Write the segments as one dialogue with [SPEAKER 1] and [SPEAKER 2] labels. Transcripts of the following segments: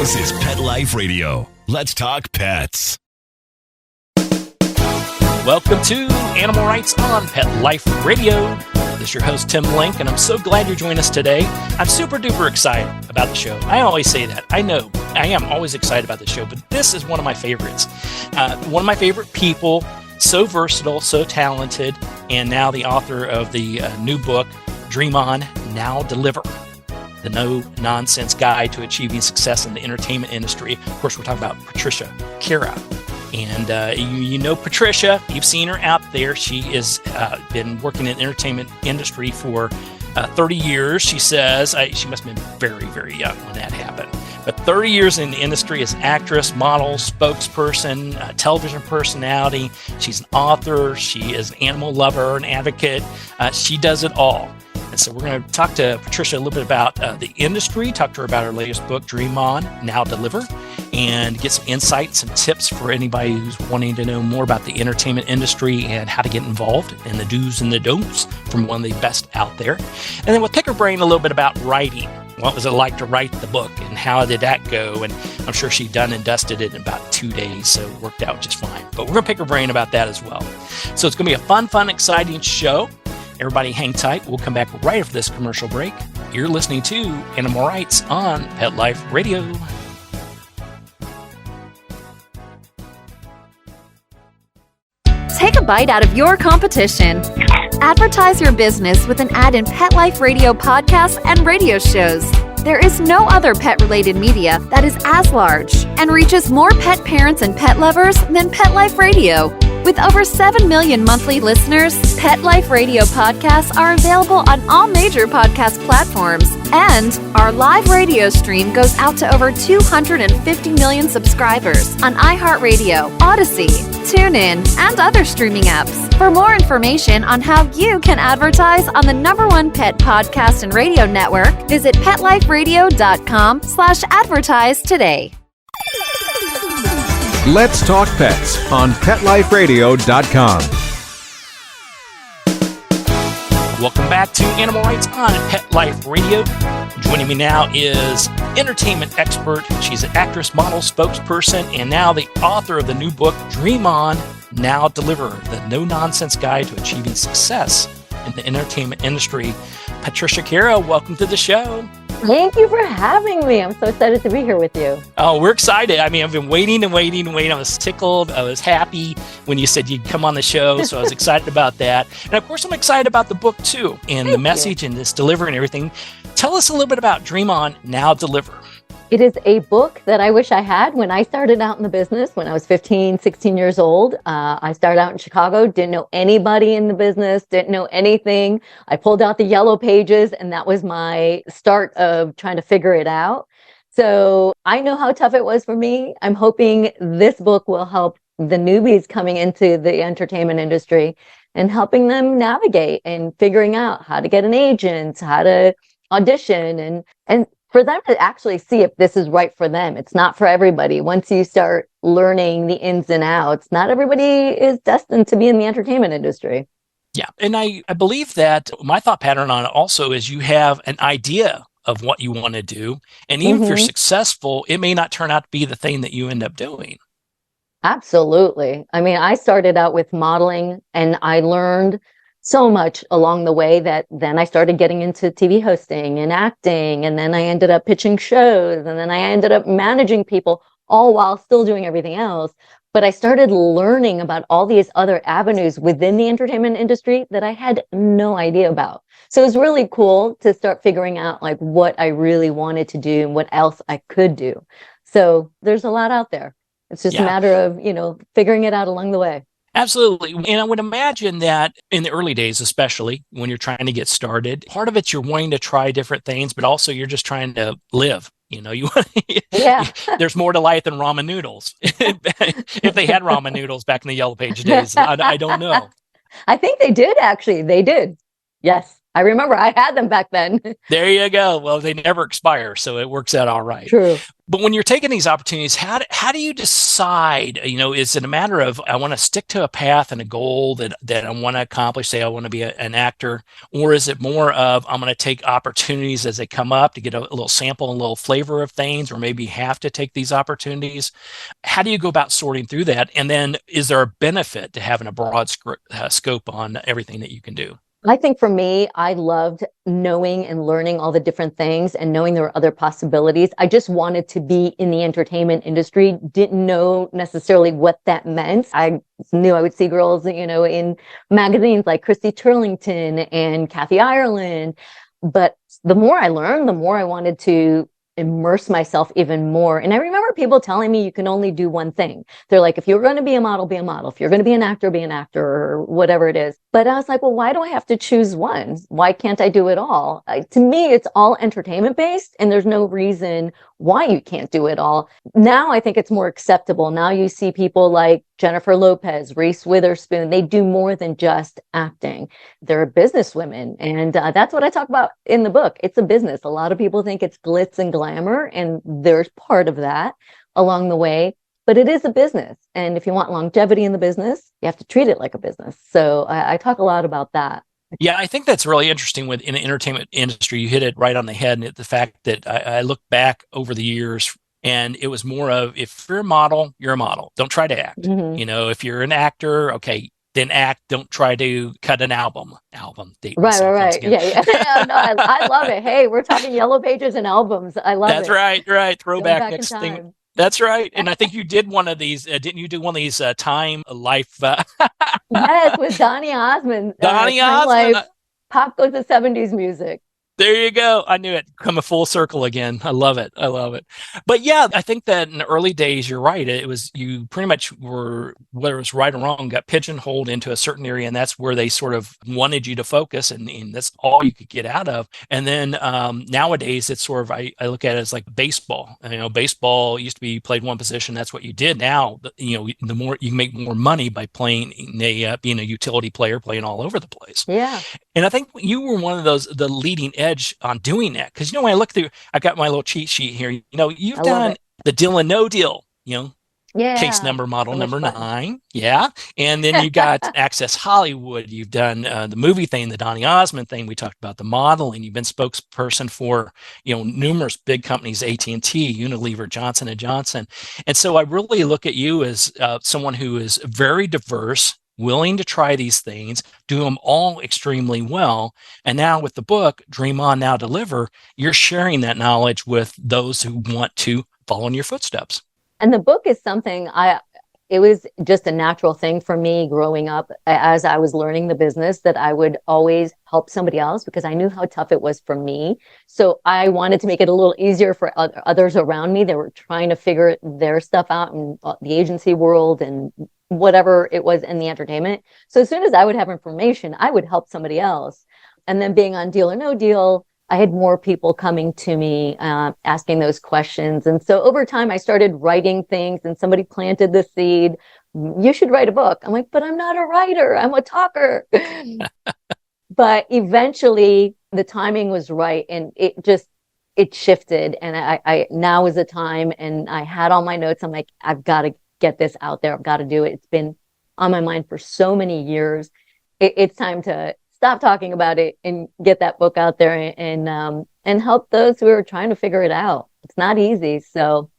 [SPEAKER 1] This is Pet Life Radio. Let's talk pets.
[SPEAKER 2] Welcome to Animal Rights on Pet Life Radio. This is your host, Tim Link, and I'm so glad you're joining us today. I'm super duper excited about the show. I always say that. I know I am always excited about the show, but this is one of my favorites. One of my favorite people, so versatile, so talented, and now the author of the new book, Dream On, Now Deliver. The no-nonsense guide to achieving success in the entertainment industry. Of course, we're talking about Patricia Kara. And you know Patricia. You've seen her out there. She has been working in the entertainment industry for 30 years. She says she must have been very, very young when that happened. But 30 years in the industry as an actress, model, spokesperson, television personality. She's an author. She is an animal lover, an advocate. She does it all. And so we're going to talk to Patricia a little bit about the industry, talk to her about her latest book, Dream On, Now Deliver, and get some insights and tips for anybody who's wanting to know more about the entertainment industry and how to get involved and the do's and the don'ts from one of the best out there. And then we'll pick her brain a little bit about writing. What was it like to write the book and how did that go? And I'm sure she done and dusted it in about 2 days, so it worked out just fine. But we're going to pick her brain about that as well. So it's going to be a fun, exciting show. Everybody hang tight. We'll come back right after this commercial break. You're listening to Animal Rights on Pet Life Radio.
[SPEAKER 3] Take a bite out of your competition. Advertise your business with an ad in Pet Life Radio podcasts and radio shows. There is no other pet-related media that is as large and reaches more pet parents and pet lovers than Pet Life Radio. With over 7 million monthly listeners, Pet Life Radio podcasts are available on all major podcast platforms. And our live radio stream goes out to over 250 million subscribers on iHeartRadio, Odyssey, TuneIn, and other streaming apps. For more information on how you can advertise on the #1 pet podcast and radio network, visit PetLifeRadio.com/advertise today.
[SPEAKER 4] Let's Talk Pets on PetLifeRadio.com.
[SPEAKER 2] Welcome back to Animal Rights on Pet Life Radio. Joining me now is entertainment expert. She's an actress, model, spokesperson, and now the author of the new book, Dream On, Now Deliver, the no-nonsense guide to achieving success in the entertainment industry. Patricia Kara, welcome to the show.
[SPEAKER 5] Thank you for having me. I'm so excited to be here with you.
[SPEAKER 2] Oh, we're excited. I mean, I've been waiting. I was tickled. I was happy when you said you'd come on the show, so I was excited about that. And of course, I'm excited about the book too, and the message and this deliver and everything. Tell us a little bit about Dream On, Now Deliver.
[SPEAKER 5] It is a book that I wish I had when I started out in the business when I was 15, 16 years old. I started out in Chicago, didn't know anybody in the business, didn't know anything. I pulled out the yellow pages, and that was my start of trying to figure it out. So I know how tough it was for me. I'm hoping this book will help the newbies coming into the entertainment industry and helping them navigate and figuring out how to get an agent, how to audition, and for them to actually see if this is right for them. It's not for everybody. Once you start learning the ins and outs, not everybody is destined to be in the entertainment industry.
[SPEAKER 2] Yeah. And I believe that my thought pattern on it also is you have an idea of what you want to do. And even if you're successful, it may not turn out to be the thing that you end up doing.
[SPEAKER 5] Absolutely. I mean, I started out with modeling and I learned so much along the way that then I started getting into TV hosting and acting. And then I ended up pitching shows. And then I ended up managing people, all while still doing everything else. But I started learning about all these other avenues within the entertainment industry that I had no idea about. So it was really cool to start figuring out like what I really wanted to do and what else I could do. So there's a lot out there. It's just a matter of, figuring it out along the way.
[SPEAKER 2] Absolutely. And I would imagine that in the early days, especially when you're trying to get started, part of it you're wanting to try different things, but also you're just trying to live. There's more to life than ramen noodles. If they had ramen noodles back in the Yellow Page days, I don't know.
[SPEAKER 5] I think they did, actually. They did. Yes. I remember I had them back then.
[SPEAKER 2] There you go. Well, they never expire, so it works out all right.
[SPEAKER 5] True.
[SPEAKER 2] But when you're taking these opportunities, how do you decide, is it a matter of I want to stick to a path and a goal that I want to accomplish, say I want to be an actor, or is it more of I'm going to take opportunities as they come up to get a little sample and a little flavor of things, or maybe have to take these opportunities? How do you go about sorting through that? And then is there a benefit to having a broad scope on everything that you can do?
[SPEAKER 5] I think for me, I loved knowing and learning all the different things and knowing there were other possibilities. I just wanted to be in the entertainment industry, didn't know necessarily what that meant. I knew I would see girls, in magazines like Christy Turlington and Kathy Ireland. But the more I learned, the more I wanted to immerse myself even more. And I remember people telling me you can only do one thing. They're like, if you're going to be a model, be a model. If you're going to be an actor, or whatever it is. But I was like, well, why do I have to choose one? Why can't I do it all? To me, it's all entertainment based, and there's no reason why you can't do it all. Now I think it's more acceptable. Now you see people like Jennifer Lopez, Reese Witherspoon. They do more than just acting. They're businesswomen. And that's what I talk about in the book. It's a business. A lot of people think it's glitz and glamour, and there's part of that along the way. But it is a business. And if you want longevity in the business, you have to treat it like a business. So I talk a lot about that.
[SPEAKER 2] Yeah, I think that's really interesting in the entertainment industry. You hit it right on the head. And the fact that I look back over the years, and it was more of, if you're a model, you're a model. Don't try to act.
[SPEAKER 5] Mm-hmm.
[SPEAKER 2] If you're an actor, okay, then act. Don't try to cut an album.
[SPEAKER 5] Right. Yeah. No, I love it. Hey, we're talking Yellow Pages and albums. I love
[SPEAKER 2] That's
[SPEAKER 5] it.
[SPEAKER 2] That's right. Throwback
[SPEAKER 5] Back
[SPEAKER 2] next
[SPEAKER 5] in
[SPEAKER 2] thing.
[SPEAKER 5] time.
[SPEAKER 2] That's right. And I think you did one of these. Didn't you do one of these Time Life?
[SPEAKER 5] Yes, with Donny Osmond.
[SPEAKER 2] Donny
[SPEAKER 5] Time
[SPEAKER 2] Osmond.
[SPEAKER 5] Life, Pop Goes the 70s music.
[SPEAKER 2] There you go. I knew it. Come a full circle again. I love it. But yeah, I think that in the early days, you're right. It was, you pretty much were, whether it was right or wrong, got pigeonholed into a certain area, and that's where they sort of wanted you to focus, and that's all you could get out of. And then nowadays, it's sort of, I look at it as like baseball. Baseball used to be, you played one position, that's what you did. Now, the more you can make more money by playing being a utility player, playing all over the place.
[SPEAKER 5] Yeah.
[SPEAKER 2] And I think you were one of those, the leading edge on doing that. Because, when I look through, I got my little cheat sheet here. You've done the Deal and No Deal,
[SPEAKER 5] Yeah.
[SPEAKER 2] case number, model
[SPEAKER 5] So
[SPEAKER 2] number
[SPEAKER 5] much fun.
[SPEAKER 2] 9. Yeah. And then you got Access Hollywood. You've done the movie thing, the Donny Osmond thing. We talked about the modeling. You've been spokesperson for, numerous big companies, AT&T, Unilever, Johnson & Johnson. And so I really look at you as someone who is very diverse, willing to try these things, do them all extremely well. And now with the book, Dream On, Now Deliver, you're sharing that knowledge with those who want to follow in your footsteps.
[SPEAKER 5] And the book is something it was just a natural thing for me growing up as I was learning the business, that I would always help somebody else because I knew how tough it was for me. So I wanted to make it a little easier for others around me that were trying to figure their stuff out in the agency world and whatever it was in the entertainment. So as soon as I would have information, I would help somebody else. And then being on Deal or No Deal, I had more people coming to me asking those questions. And so over time, I started writing things, and somebody planted the seed. You should write a book. I'm like, but I'm not a writer. I'm a talker. But eventually the timing was right, and it shifted. And I now is the time, and I had all my notes. I'm like, I've got to get this out there. I've got to do it. It's been on my mind for so many years. It's time to stop talking about it and get that book out there and help those who are trying to figure it out. It's not easy. So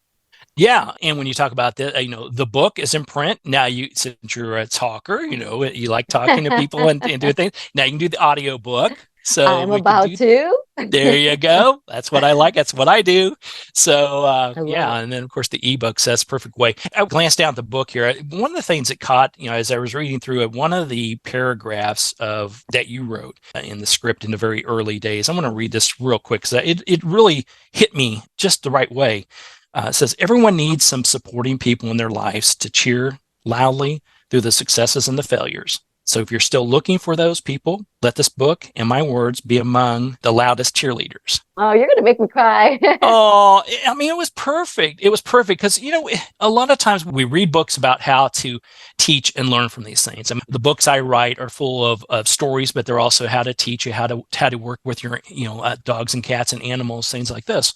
[SPEAKER 2] yeah. And when you talk about the book is in print now, since you're a talker, you like talking to people and doing things. Now you can do the audio book. So
[SPEAKER 5] I'm about to.
[SPEAKER 2] There you go. That's what I like. That's what I do. So yeah. And then of course the ebooks, that's a perfect way. I glanced down at the book here. One of the things that caught, as I was reading through it, one of the paragraphs that you wrote in the script in the very early days, I'm going to read this real quick because it really hit me just the right way. It says, everyone needs some supporting people in their lives to cheer loudly through the successes and the failures. So if you're still looking for those people, let this book and my words be among the loudest cheerleaders.
[SPEAKER 5] Oh, you're going to make me cry.
[SPEAKER 2] Oh, I mean, it was perfect. It was perfect because, a lot of times we read books about how to teach and learn from these things. I mean, the books I write are full of stories, but they're also how to teach you how to work with your, dogs and cats and animals, things like this.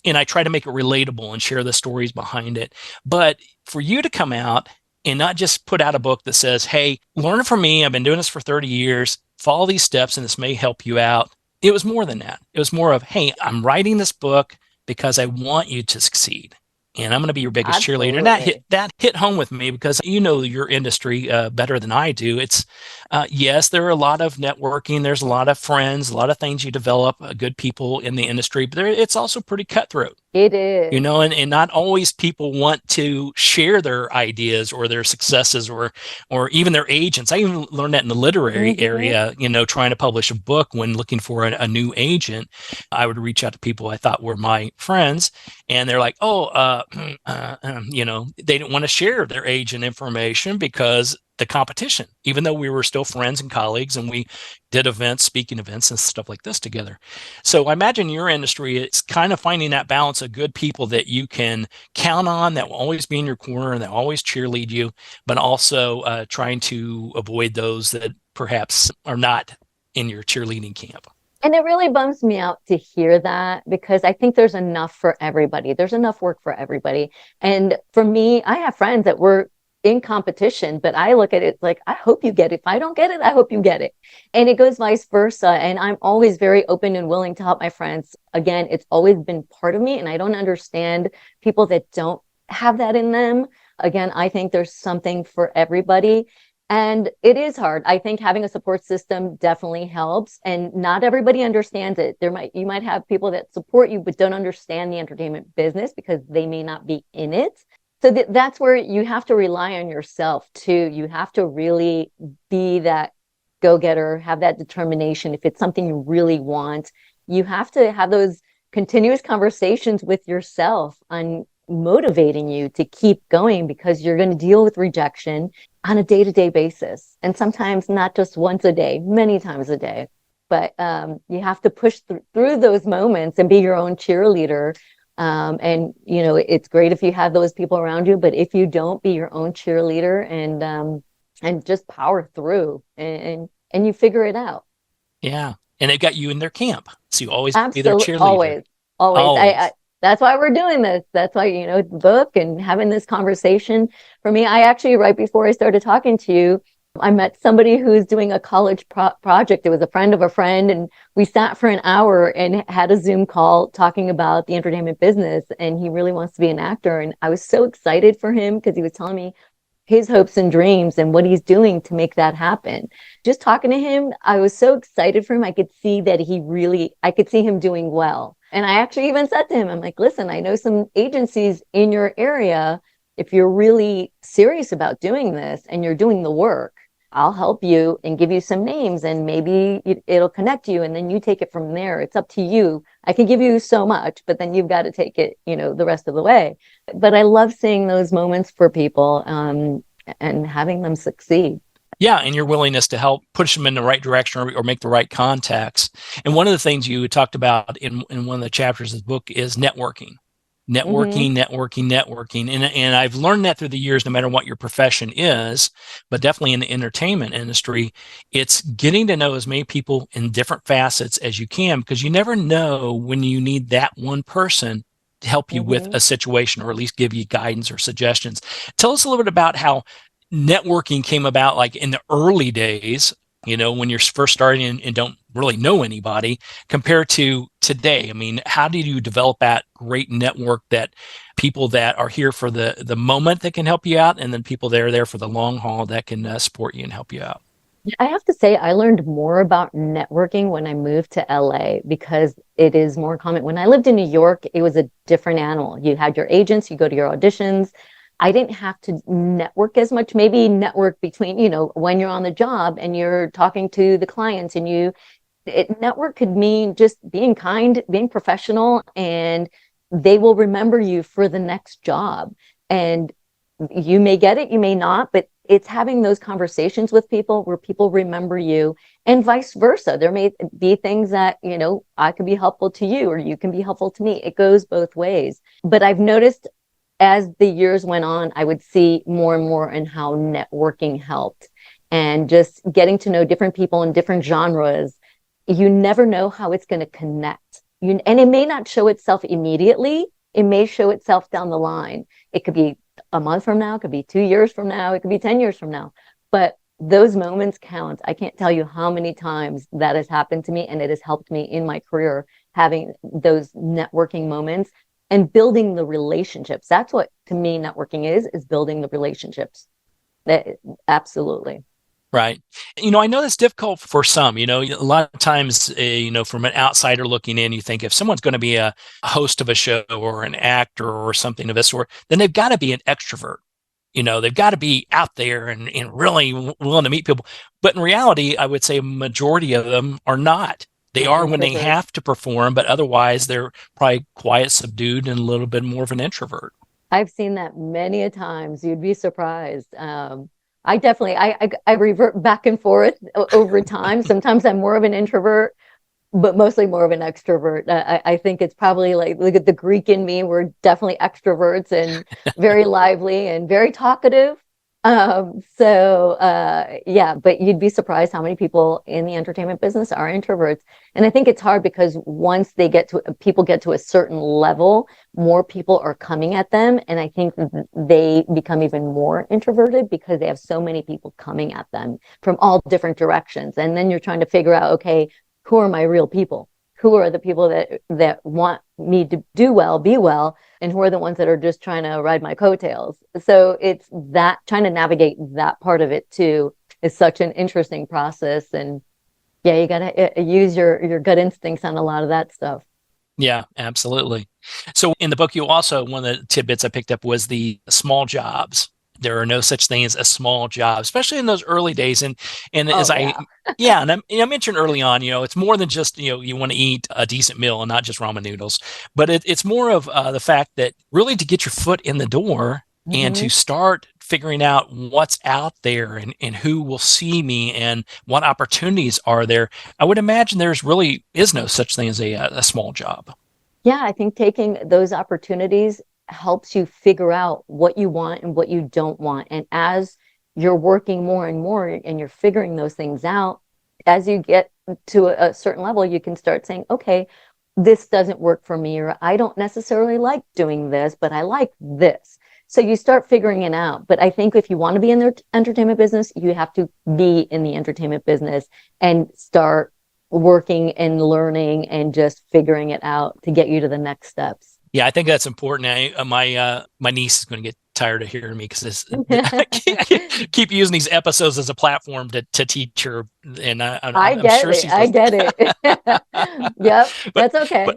[SPEAKER 2] And I try to make it relatable and share the stories behind it. But for you to come out and not just put out a book that says, hey, learn from me. I've been doing this for 30 years. Follow these steps and this may help you out. It was more than that. It was more of, hey, I'm writing this book because I want you to succeed. And I'm going to be your biggest cheerleader. And that hit home with me because you know your industry better than I do. It's yes, there are a lot of networking. There's a lot of friends, a lot of things you develop, good people in the industry, but it's also pretty cutthroat.
[SPEAKER 5] It is.
[SPEAKER 2] And not always people want to share their ideas or their successes or even their agents. I even learned that in the literary area, trying to publish a book when looking for a new agent. I would reach out to people I thought were my friends, and they're like, they didn't want to share their agent information because the competition, even though we were still friends and colleagues and we did events, speaking events and stuff like this together. So I imagine your industry, it's kind of finding that balance of good people that you can count on, that will always be in your corner and that always cheerlead you, but also trying to avoid those that perhaps are not in your cheerleading camp.
[SPEAKER 5] And it really bums me out to hear that because I think there's enough for everybody. There's enough work for everybody. And for me, I have friends that were in competition, but I look at it like, I hope you get it. If I don't get it, I hope you get it. And it goes vice versa. And I'm always very open and willing to help my friends. Again, it's always been part of me. And I don't understand people that don't have that in them. Again, I think there's something for everybody. And it is hard. I think having a support system definitely helps. And not everybody understands it. You might have people that support you, but don't understand the entertainment business because they may not be in it. So that's where you have to rely on yourself too. You have to really be that go-getter, have that determination. If it's something you really want, you have to have those continuous conversations with yourself on motivating you to keep going because you're going to deal with rejection on a day-to-day basis. And sometimes not just once a day, many times a day. But you have to push through those moments and be your own cheerleader. And it's great if you have those people around you, but if you don't, be your own cheerleader and just power through and you figure it out.
[SPEAKER 2] Yeah. And they've got you in their camp. So you always
[SPEAKER 5] Absolutely,
[SPEAKER 2] be their cheerleader.
[SPEAKER 5] Always. That's why we're doing this. That's why, the book and having this conversation. For me, I actually, right before I started talking to you, I met somebody who's doing a college project. It was a friend of a friend. And we sat for an hour and had a Zoom call talking about the entertainment business. And he really wants to be an actor. And I was so excited for him because he was telling me his hopes and dreams and what he's doing to make that happen. Just talking to him, I was so excited for him. I could see that I could see him doing well. And I actually even said to him, I'm like, listen, I know some agencies in your area. If you're really serious about doing this and you're doing the work, I'll help you and give you some names and maybe it'll connect you and then you take it from there. It's up to you. I can give you so much, but then you've got to take it, the rest of the way. But I love seeing those moments for people and having them succeed.
[SPEAKER 2] Yeah, and your willingness to help push them in the right direction or make the right contacts. And one of the things you talked about in one of the chapters of the book is networking. Networking. And I've learned that through the years, no matter what your profession is, but definitely in the entertainment industry, it's getting to know as many people in different facets as you can, because you never know when you need that one person to help you with a situation or at least give you guidance or suggestions. Tell us a little bit about how networking came about, like in the early days, when you're first starting and don't really know anybody, compared to today. I mean, how did you develop that great network, that people that are here for the moment that can help you out, and then people that are there for the long haul that can support you and help you out?
[SPEAKER 5] I have to say, I learned more about networking when I moved to LA because it is more common. When I lived in New York, it was a different animal. You had your agents, you go to your auditions. I didn't have to network as much, maybe network between, when you're on the job and you're talking to the clients and network could mean just being kind, being professional, and they will remember you for the next job. And you may get it, you may not, but it's having those conversations with people where people remember you, and vice versa. There may be things that, I can be helpful to you or you can be helpful to me. It goes both ways. But I've noticed as the years went on, I would see more and more in how networking helped, and just getting to know different people in different genres. You never know how it's going to connect. And it may not show itself immediately. It may show itself down the line. It could be a month from now, it could be 2 years from now, it could be 10 years from now. But those moments count. I can't tell you how many times that has happened to me, and it has helped me in my career, having those networking moments and building the relationships. That's what, to me, networking is building the relationships. Absolutely.
[SPEAKER 2] Right. I know that's difficult for some. A lot of times, from an outsider looking in, you think if someone's going to be a host of a show or an actor or something of this sort, then they've got to be an extrovert. They've got to be out there and really willing to meet people. But in reality, I would say a majority of them are not. They are when they have to perform, but otherwise they're probably quiet, subdued, and a little bit more of an introvert.
[SPEAKER 5] I've seen that many a times. You'd be surprised. I definitely, I revert back and forth over time. Sometimes I'm more of an introvert, but mostly more of an extrovert. I think it's probably like, look at the Greek in me. We're definitely extroverts and very lively and very talkative. Yeah, but you'd be surprised how many people in the entertainment business are introverts. And I think it's hard because once people get to a certain level, more people are coming at them. And I think they become even more introverted because they have so many people coming at them from all different directions. And then you're trying to figure out, okay, who are my real people? Who are the people that want me to do well, be well, and who are the ones that are just trying to ride my coattails? So it's that, trying to navigate that part of it too is such an interesting process. And yeah, you got to use your gut instincts on a lot of that stuff.
[SPEAKER 2] Yeah, absolutely. So in the book, you also, one of the tidbits I picked up was the small jobs. There are no such thing as a small job, especially in those early days. And as I mentioned early on, it's more than just, you want to eat a decent meal and not just ramen noodles, but it's more of the fact that really to get your foot in the door and to start figuring out what's out there and who will see me and what opportunities are there. I would imagine there's really is no such thing as a small job.
[SPEAKER 5] Yeah, I think taking those opportunities helps you figure out what you want and what you don't want. And as you're working more and more and you're figuring those things out, as you get to a certain level, you can start saying, okay, this doesn't work for me, or I don't necessarily like doing this, but I like this. So you start figuring it out. But I think if you want to be in the entertainment business, you have to be in the entertainment business and start working and learning and just figuring it out to get you to the next steps.
[SPEAKER 2] Yeah, I think that's important. My niece is going to get tired of hearing me because I keep using these episodes as a platform to teach her, and I'm sure
[SPEAKER 5] I get it. Yep, that's okay.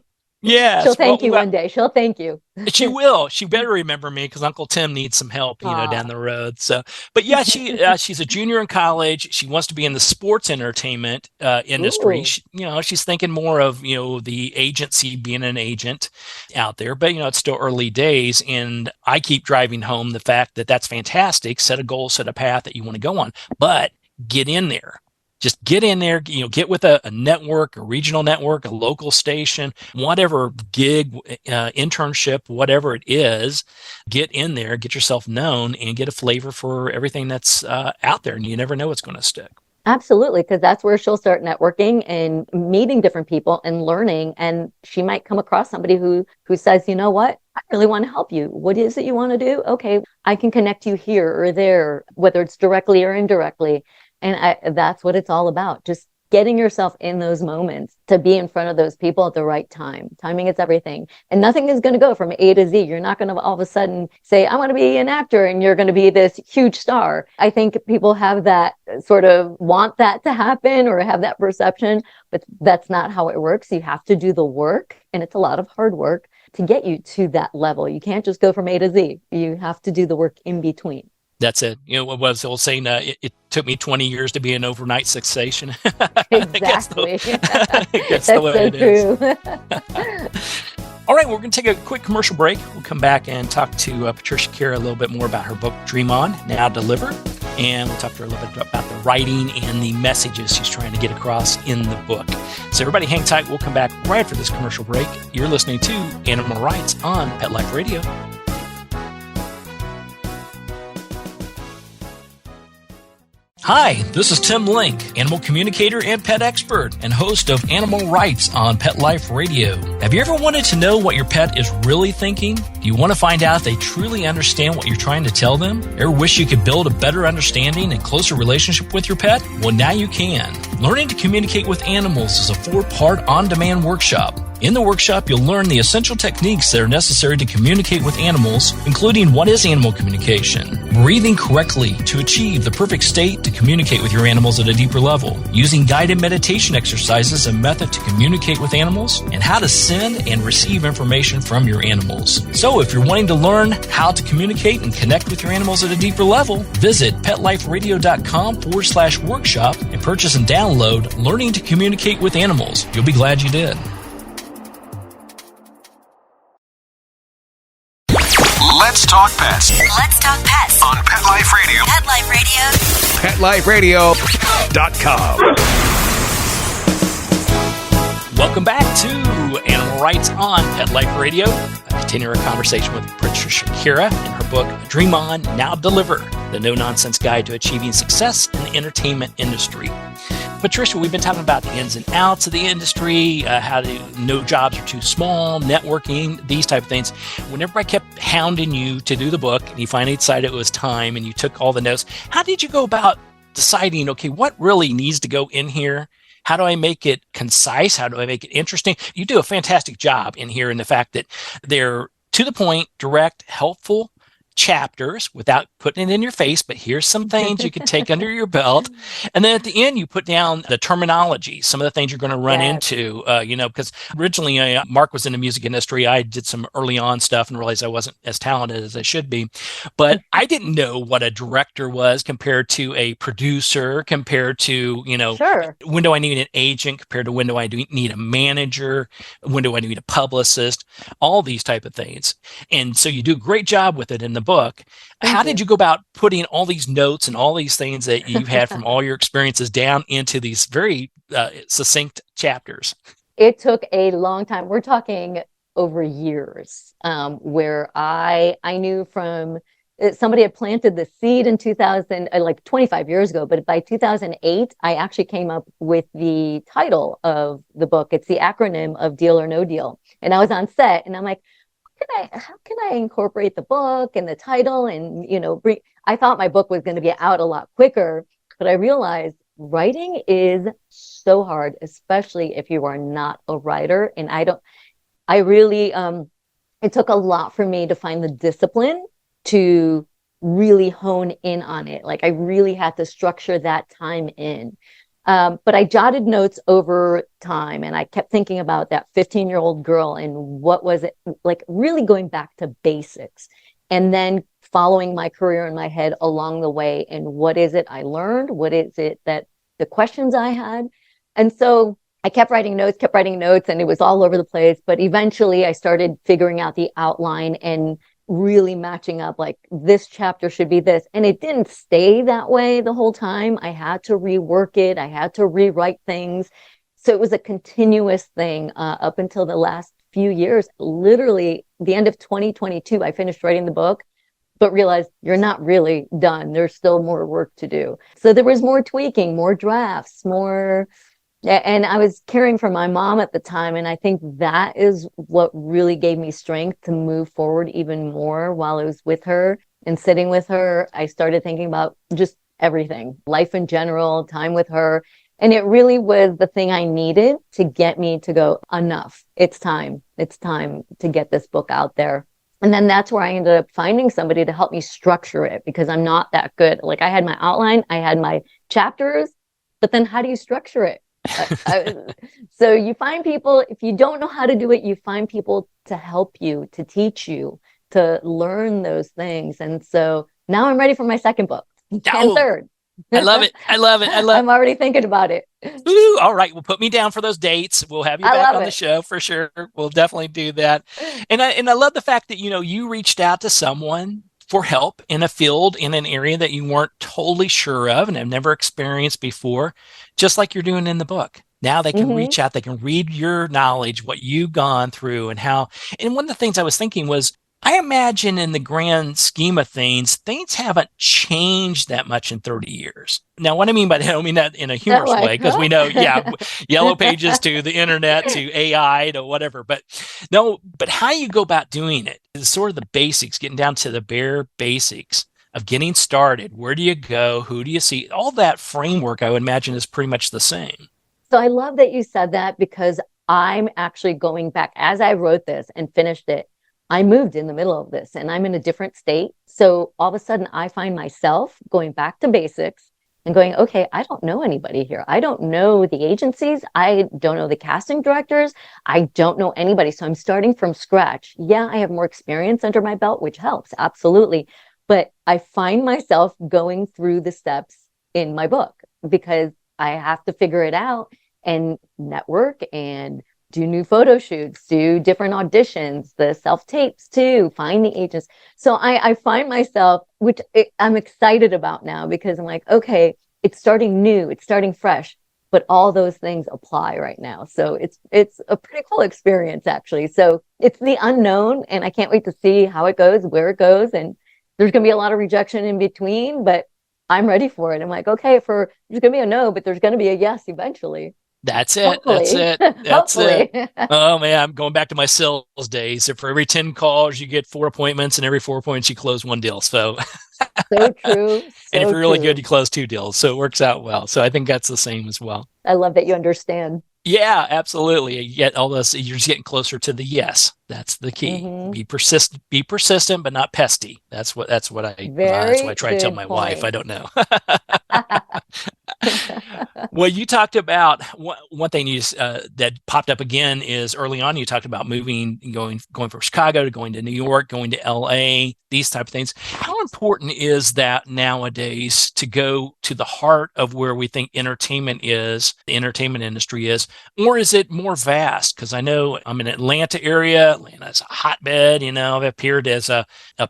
[SPEAKER 2] Yeah,
[SPEAKER 5] she'll thank you one day. She'll thank you.
[SPEAKER 2] She will. She better remember me because Uncle Tim needs some help, down the road. So, but yeah, she's a junior in college. She wants to be in the sports entertainment industry. She's thinking more of the agency, being an agent out there. But it's still early days, and I keep driving home the fact that that's fantastic. Set a goal, set a path that you want to go on, but get in there. Just get in there, get with a network, a regional network, a local station, whatever gig, internship, whatever it is, get in there, get yourself known, and get a flavor for everything that's out there. And you never know what's going to stick.
[SPEAKER 5] Absolutely, because that's where she'll start networking and meeting different people and learning. And she might come across somebody who says, you know what, I really want to help you. What is it you want to do? Okay, I can connect you here or there, whether it's directly or indirectly. And that's what it's all about. Just getting yourself in those moments to be in front of those people at the right time. Timing is everything. And nothing is going to go from A to Z. You're not going to all of a sudden say, I want to be an actor and you're going to be this huge star. I think people have that sort of want that to happen or have that perception, but that's not how it works. You have to do the work, and it's a lot of hard work to get you to that level. You can't just go from A to Z. You have to do the work in between.
[SPEAKER 2] That's it. What was the old saying? It took me 20 years to be an overnight sensation.
[SPEAKER 5] Exactly.
[SPEAKER 2] That's the way it is. All right, we're going to take a quick commercial break. We'll come back and talk to Patricia Kara a little bit more about her book, Dream On, Now Deliver. and we'll talk to her a little bit about the writing and the messages she's trying to get across in the book. So everybody hang tight. We'll come back right after this commercial break. You're listening to Animal Rights on Pet Life Radio. Hi, this is Tim Link, animal communicator and pet expert and host of Animal Rights on Pet Life Radio. Have you ever wanted to know what your pet is really thinking? Do you want to find out if they truly understand what you're trying to tell them? Ever wish you could build a better understanding and closer relationship with your pet? Well, now you can. Learning to Communicate with Animals is a 4-part on-demand workshop. In the workshop, you'll learn the essential techniques that are necessary to communicate with animals, including what is animal communication, breathing correctly to achieve the perfect state to communicate with your animals at a deeper level, using guided meditation exercises and method to communicate with animals, and how to send and receive information from your animals. So if you're wanting to learn how to communicate and connect with your animals at a deeper level, visit petliferadio.com/workshop and purchase and download Learning to Communicate with Animals. You'll be glad you did.
[SPEAKER 1] Let's talk pets
[SPEAKER 6] Let's talk pets
[SPEAKER 1] on Pet Life Radio.
[SPEAKER 6] Pet Life Radio.
[SPEAKER 1] PetLifeRadio.com.
[SPEAKER 2] Welcome back to Animal Rights on Pet Life Radio. I continue our conversation with Patricia Kara in her book, Dream On, Now Deliver, the no-nonsense guide to achieving success in the entertainment industry. Patricia, we've been talking about the ins and outs of the industry, how no jobs are too small, networking, these type of things. Whenever I kept hounding you to do the book and you finally decided it was time and you took all the notes, how did you go about deciding, okay, what really needs to go in here? How do I make it concise? How do I make it interesting? You do a fantastic job in here in the fact that they're to the point, direct, helpful chapters without putting it in your face, but here's some things you can take under your belt. And then at the end, you put down the terminology, some of the things you're going to run into, because originally Mark was in the music industry. I did some early on stuff and realized I wasn't as talented as I should be, but I didn't know what a director was compared to a producer, compared to,
[SPEAKER 5] Sure.
[SPEAKER 2] when do I need an agent compared to when do I need a manager, when do I need a publicist, all these type of things. And so you do a great job with it in the book. How did you go about putting all these notes and all these things that you've had from all your experiences down into these very succinct chapters?
[SPEAKER 5] It took a long time. We're talking over years, where I knew from somebody had planted the seed in 2000, like 25 years ago, but by 2008, I actually came up with the title of the book. It's the acronym of Deal or No Deal. And I was on set and I'm like, how can I incorporate the book and the title? And, I thought my book was going to be out a lot quicker, but I realized writing is so hard, especially if you are not a writer. And it took a lot for me to find the discipline to really hone in on it. Like I really had to structure that time in. But I jotted notes over time and I kept thinking about that 15-year-old girl and what was it like, really going back to basics and then following my career in my head along the way. And what is it I learned? What is it that the questions I had? And so I kept writing notes and it was all over the place. But eventually I started figuring out the outline and really matching up, like this chapter should be this. And it didn't stay that way the whole time. I had to rework it. I had to rewrite things. So it was a continuous thing up until the last few years. Literally the end of 2022, I finished writing the book, but realized you're not really done. There's still more work to do. So there was more tweaking, more drafts, and I was caring for my mom at the time. And I think that is what really gave me strength to move forward even more while I was with her and sitting with her. I started thinking about just everything, life in general, time with her. And it really was the thing I needed to get me to go, enough. It's time. It's time to get this book out there. And then that's where I ended up finding somebody to help me structure it because I'm not that good. Like I had my outline, I had my chapters, but then how do you structure it? So you find people, if you don't know how to do it, you find people to help you, to teach you, to learn those things. And so now I'm ready for my second book and third.
[SPEAKER 2] I love it.
[SPEAKER 5] I'm already thinking about it.
[SPEAKER 2] Ooh, all right. Well, put me down for those dates. We'll have you back on the show for sure. We'll definitely do that. And I love the fact that, you reached out to someone for help in a field, in an area that you weren't totally sure of and have never experienced before, just like you're doing in the book. Now they can reach out, they can read your knowledge, what you've gone through and how. And one of the things I was thinking was, I imagine in the grand scheme of things haven't changed that much in 30 years. Now, what I mean by that, I don't mean that in a humorous way, because we know, yellow pages to the internet to AI to whatever. But no, but how you go about doing it is sort of the basics, getting down to the bare basics of getting started. Where do you go? Who do you see? All that framework, I would imagine, is pretty much the same.
[SPEAKER 5] So I love that you said that, because I'm actually going back as I wrote this and finished it. I moved in the middle of this and I'm in a different state. So all of a sudden I find myself going back to basics and going, okay, I don't know anybody here. I don't know the agencies. I don't know the casting directors. I don't know anybody. So I'm starting from scratch. Yeah, I have more experience under my belt, which helps. Absolutely. But I find myself going through the steps in my book because I have to figure it out and network and do new photo shoots, do different auditions, the self-tapes too, find the agents. So I find myself, which I'm excited about now, because I'm like, okay, it's starting new, it's starting fresh, but all those things apply right now. So it's a pretty cool experience, actually. So it's the unknown, and I can't wait to see how it goes, where it goes, and there's going to be a lot of rejection in between, but I'm ready for it. I'm like, okay, there's going to be a no, but there's going to be a yes eventually.
[SPEAKER 2] That's it.
[SPEAKER 5] Hopefully.
[SPEAKER 2] That's it. That's it. Oh man, I'm going back to my sales days. So for every 10 calls, you get 4 appointments, and every 4 appointments, you close 1 deal. So
[SPEAKER 5] true.
[SPEAKER 2] And if you're really good, you close 2 deals. So it works out well. So I think that's the same as well.
[SPEAKER 5] I love that you understand.
[SPEAKER 2] Yeah, absolutely. You get all this, you're just getting closer to the yes. That's the key. Be persistent, but not pesty. That's what I try to tell my wife. I don't know. Well, you talked about one thing that popped up again is early on. You talked about moving, going from Chicago to going to New York, going to LA, these type of things. How important is that nowadays to go to the heart of where we think entertainment is, the entertainment industry is, or is it more vast? Because I know I'm in Atlanta area. Atlanta's a hotbed. I've appeared as a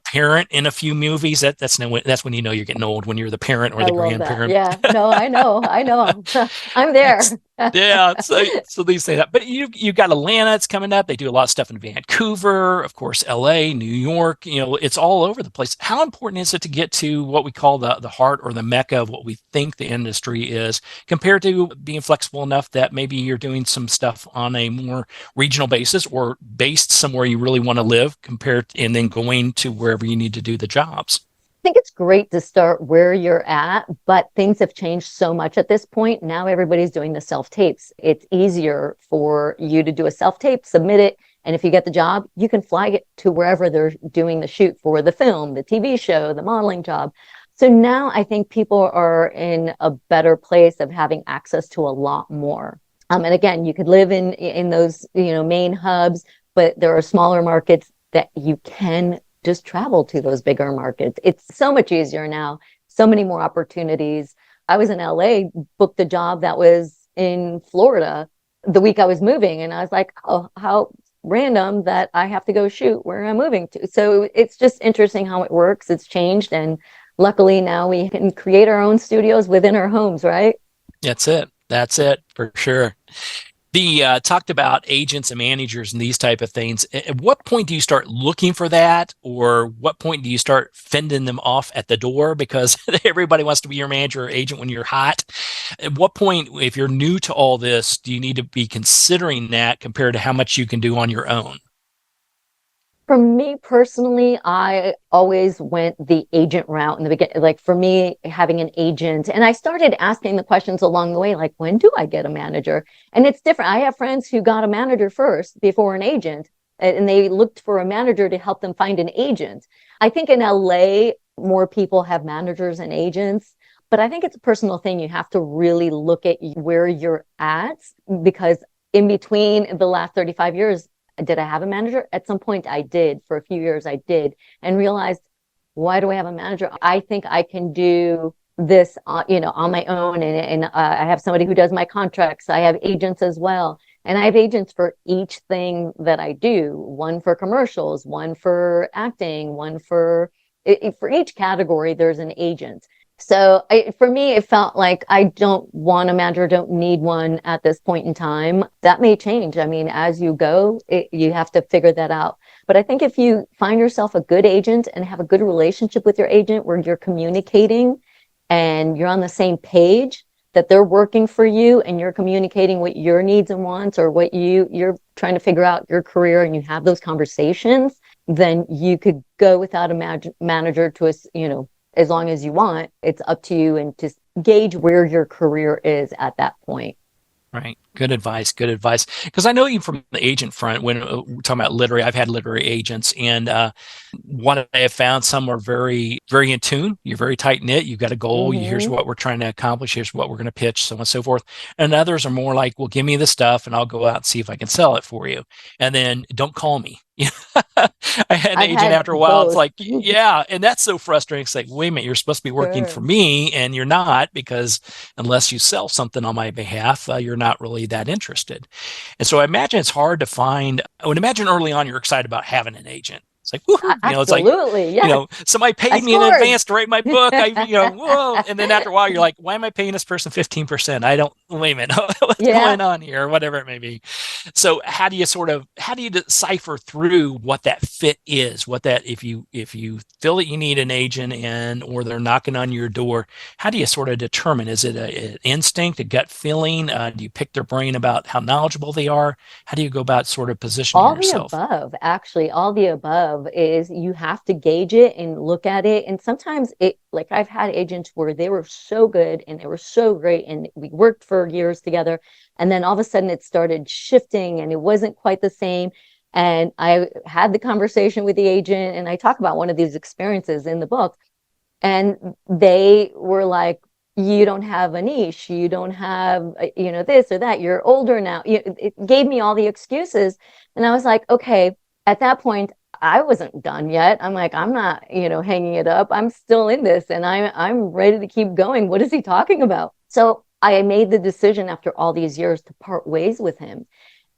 [SPEAKER 2] parent in a few movies. That's when you know you're getting old, when you're the parent or the grandparent.
[SPEAKER 5] Yeah, no, I know. I'm there.
[SPEAKER 2] Yeah, so these things. But you got Atlanta. It's coming up. They do a lot of stuff in Vancouver, of course, LA, New York. It's all over the place. How important is it to get to what we call the heart or the mecca of what we think the industry is, compared to being flexible enough that maybe you're doing some stuff on a more regional basis or based somewhere you really want to live, and then going to wherever you need to do the jobs?
[SPEAKER 5] I think it's great to start where you're at, but things have changed so much at this point. Now everybody's doing the self-tapes. It's easier for you to do a self-tape, submit it, and if you get the job, you can flag it to wherever they're doing the shoot for the film, the TV show, the modeling job. So now I think people are in a better place of having access to a lot more. And again, you could live in those main hubs, but there are smaller markets that you can just travel to those bigger markets. It's so much easier now, so many more opportunities. I was in LA, booked a job that was in Florida the week I was moving. And I was like, oh, how random that I have to go shoot where I'm moving to. So it's just interesting how it works. It's changed. And luckily now we can create our own studios within our homes, right?
[SPEAKER 2] That's it for sure. Talked about agents and managers and these type of things. At what point do you start looking for that, or what point do you start fending them off at the door because everybody wants to be your manager or agent when you're hot? At what point, if you're new to all this, do you need to be considering that compared to how much you can do on your own?
[SPEAKER 5] For me personally, I always went the agent route in the beginning. Like for me, having an agent, and I started asking the questions along the way, like, when do I get a manager? And it's different. I have friends who got a manager first before an agent, and they looked for a manager to help them find an agent. I think in LA, more people have managers and agents, but I think it's a personal thing. You have to really look at where you're at, because in between the last 35 years, did I have a manager? At some point I did. For a few years I did, and realized, why do I have a manager? I think I can do this, on my own. And I have somebody who does my contracts. I have agents as well. And I have agents for each thing that I do. One for commercials, one for acting, one for for each category, there's an agent. So for me, it felt like I don't want a manager, don't need one at this point in time. That may change. I mean, as you go, you have to figure that out. But I think if you find yourself a good agent and have a good relationship with your agent where you're communicating and you're on the same page, that they're working for you and you're communicating what your needs and wants or what you're trying to figure out your career, and you have those conversations, then you could go without a manager to as long as you want. It's up to you and to gauge where your career is at that point.
[SPEAKER 2] Right. Good advice. Good advice. Because I know you from the agent front when we're talking about literary. I've had literary agents, and what I have found, some are very, very in tune. You're very tight knit. You've got a goal.
[SPEAKER 5] Mm-hmm.
[SPEAKER 2] Here's what we're trying to accomplish. Here's what we're going to pitch, so on and so forth. And others are more like, well, give me the stuff and I'll go out and see if I can sell it for you. And then don't call me. I had an agent after a while. It's like, yeah. And that's so frustrating. It's like, wait a minute, you're supposed to be working for me and you're not, because unless you sell something on my behalf, you're not really that interested. And so I imagine it's hard to find. I would imagine early on you're excited about having an agent. It's like, woohoo,
[SPEAKER 5] absolutely,
[SPEAKER 2] it's like, somebody paid me in advance to write my book. Whoa. And then after a while, you're like, why am I paying this person 15%? Wait a minute, what's going on here? Or whatever it may be. So how do you decipher through what that fit is? If you feel that you need an agent or they're knocking on your door, how do you sort of determine? Is it an instinct, a gut feeling? Do you pick their brain about how knowledgeable they are? How do you go about sort of positioning yourself?
[SPEAKER 5] All the above, actually, all the above. Is you have to gauge it and look at it. And sometimes I've had agents where they were so good and they were so great and we worked for years together, and then all of a sudden it started shifting and it wasn't quite the same. And I had the conversation with the agent and I talk about one of these experiences in the book, and they were like, you don't have a niche, you don't have this or that, you're older now. It gave me all the excuses, and I was like, okay. At that point, I wasn't done yet. I'm like, I'm not, hanging it up. I'm still in this and I'm ready to keep going. What is he talking about? So I made the decision after all these years to part ways with him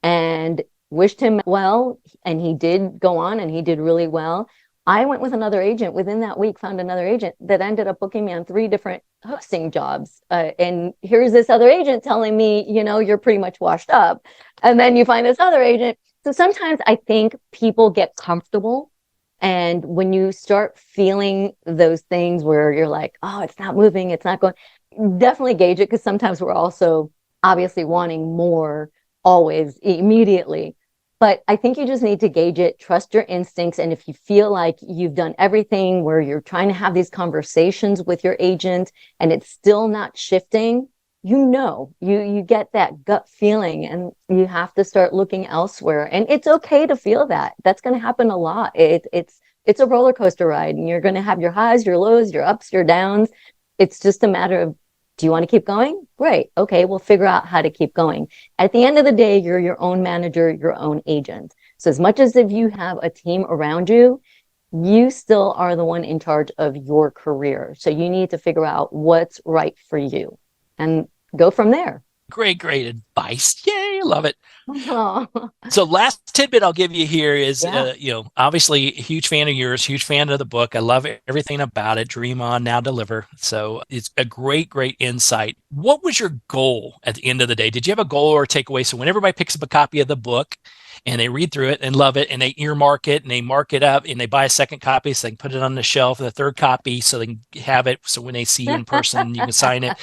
[SPEAKER 5] and wished him well. And he did go on and he did really well. I went with another agent within that week, found another agent that ended up booking me on 3 different hosting jobs. And here's this other agent telling me, you're pretty much washed up. And then you find this other agent. So sometimes I think people get comfortable, and when you start feeling those things where you're like, oh, it's not moving, it's not going, definitely gauge it, because sometimes we're also obviously wanting more always immediately. But I think you just need to gauge it, trust your instincts. And if you feel like you've done everything where you're trying to have these conversations with your agent and it's still not shifting, you get that gut feeling and you have to start looking elsewhere. And it's okay to feel that. That's going to happen a lot. It's a roller coaster ride, and you're going to have your highs, your lows, your ups, your downs. It's just a matter of, do you want to keep going? Great. Okay, we'll figure out how to keep going. At the end of the day, you're your own manager, your own agent. So as much as if you have a team around you, you still are the one in charge of your career. So you need to figure out what's right for you and go from there.
[SPEAKER 2] Great advice. Yay, love it. So last tidbit I'll give you here is, obviously a huge fan of yours, huge fan of the book. I love everything about it. Dream on, now deliver. So it's a great insight. What was your goal at the end of the day? Did you have a goal or a takeaway? So when everybody picks up a copy of the book and they read through it and love it and they earmark it and they mark it up and they buy a second copy so they can put it on the shelf, the third copy so they can have it. So when they see you in person, you can sign it.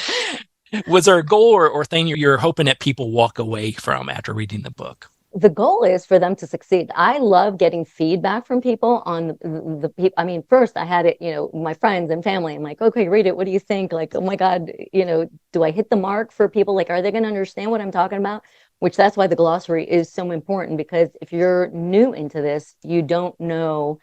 [SPEAKER 2] Was there a goal or thing you're hoping that people walk away from after reading the book?
[SPEAKER 5] The goal is for them to succeed. I love getting feedback from people on the people. I mean, first I had it, my friends and family. I'm like, okay, read it. What do you think? Like, oh my God, do I hit the mark for people? Like, are they going to understand what I'm talking about? Which that's why the glossary is so important, because if you're new into this, you don't know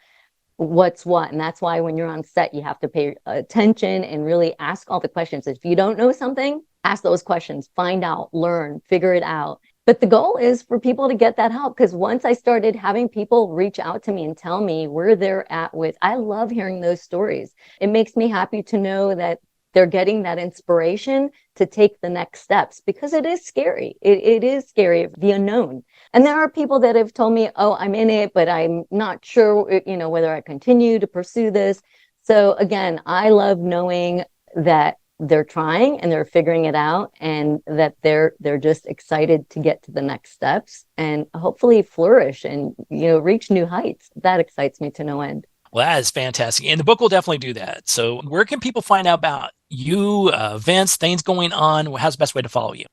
[SPEAKER 5] what's what. And that's why when you're on set, you have to pay attention and really ask all the questions. If you don't know something, ask those questions, find out, learn, figure it out. But the goal is for people to get that help, because once I started having people reach out to me and tell me where they're at with, I love hearing those stories. It makes me happy to know that they're getting that inspiration to take the next steps, because it is scary. It is scary, the unknown. And there are people that have told me, oh, I'm in it, but I'm not sure, whether I continue to pursue this. So again, I love knowing that they're trying and they're figuring it out, and that they're just excited to get to the next steps and hopefully flourish and, reach new heights. That excites me to no end.
[SPEAKER 2] Well, that is fantastic. And the book will definitely do that. So where can people find out about you, events, things going on? How's the best way to follow you?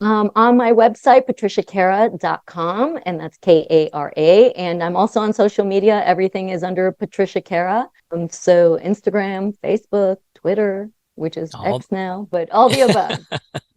[SPEAKER 5] On my website, patriciakara.com, and that's Kara. And I'm also on social media. Everything is under Patricia Kara. So Instagram, Facebook, Twitter, which is X now, but all the above.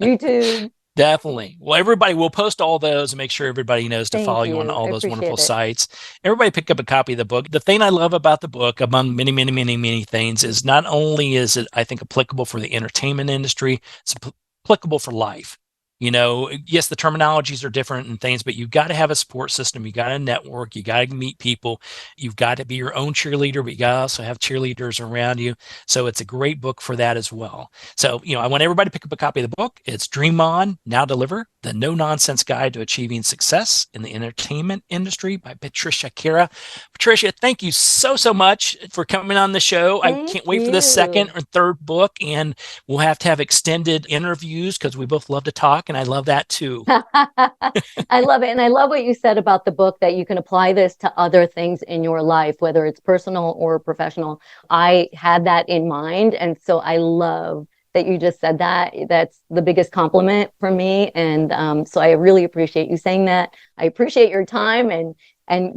[SPEAKER 5] YouTube.
[SPEAKER 2] Definitely. Well, everybody, we'll post all those and make sure everybody knows to follow you on all those wonderful sites. Everybody pick up a copy of the book. The thing I love about the book, among many, many, many, many things, is not only is it, I think, applicable for the entertainment industry, it's applicable for life. Yes, the terminologies are different and things, but you've got to have a support system. You got to network. You got to meet people. You've got to be your own cheerleader, but you got to also have cheerleaders around you. So it's a great book for that as well. So, I want everybody to pick up a copy of the book. It's Dream On, Now Deliver, the no-nonsense guide to achieving success in the entertainment industry by Patricia Kara. Patricia, thank you so, so much for coming on the show. I can't wait for the second or third book, and we'll have to have extended interviews because we both love to talk. And I love that too.
[SPEAKER 5] I love it. And I love what you said about the book, that you can apply this to other things in your life, whether it's personal or professional. I had that in mind. And so I love that you just said that. That's the biggest compliment from me. And so I really appreciate you saying that. I appreciate your time and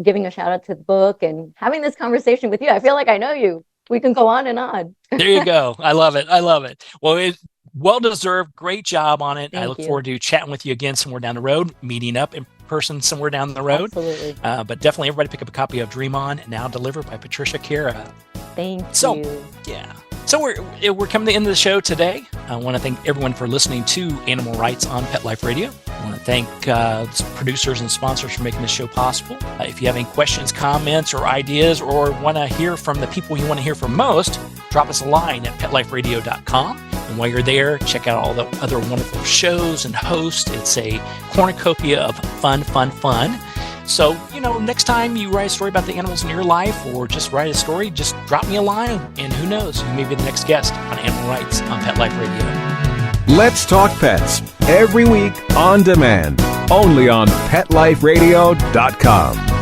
[SPEAKER 5] giving a shout out to the book and having this conversation with you. I feel like I know you. We can go on and on.
[SPEAKER 2] There you go. I love it. I love it. Well, well-deserved. Great job on it. I look forward to chatting with you again somewhere down the road, meeting up in person somewhere down the road.
[SPEAKER 5] Absolutely.
[SPEAKER 2] But definitely everybody pick up a copy of Dream On, Now Deliver by Patricia Kara.
[SPEAKER 5] Thank you.
[SPEAKER 2] Yeah. So we're coming to the end of the show today. I want to thank everyone for listening to Animal Rights on Pet Life Radio. I want to thank producers and sponsors for making this show possible. If you have any questions, comments, or ideas, or want to hear from the people you want to hear from most, drop us a line at petliferadio.com. And while you're there, check out all the other wonderful shows and hosts. It's a cornucopia of fun. So, next time you write a story about the animals in your life, or just write a story, just drop me a line, and who knows, you may be the next guest on Animal Rights on Pet Life Radio.
[SPEAKER 4] Let's Talk Pets, every week on demand, only on PetLifeRadio.com.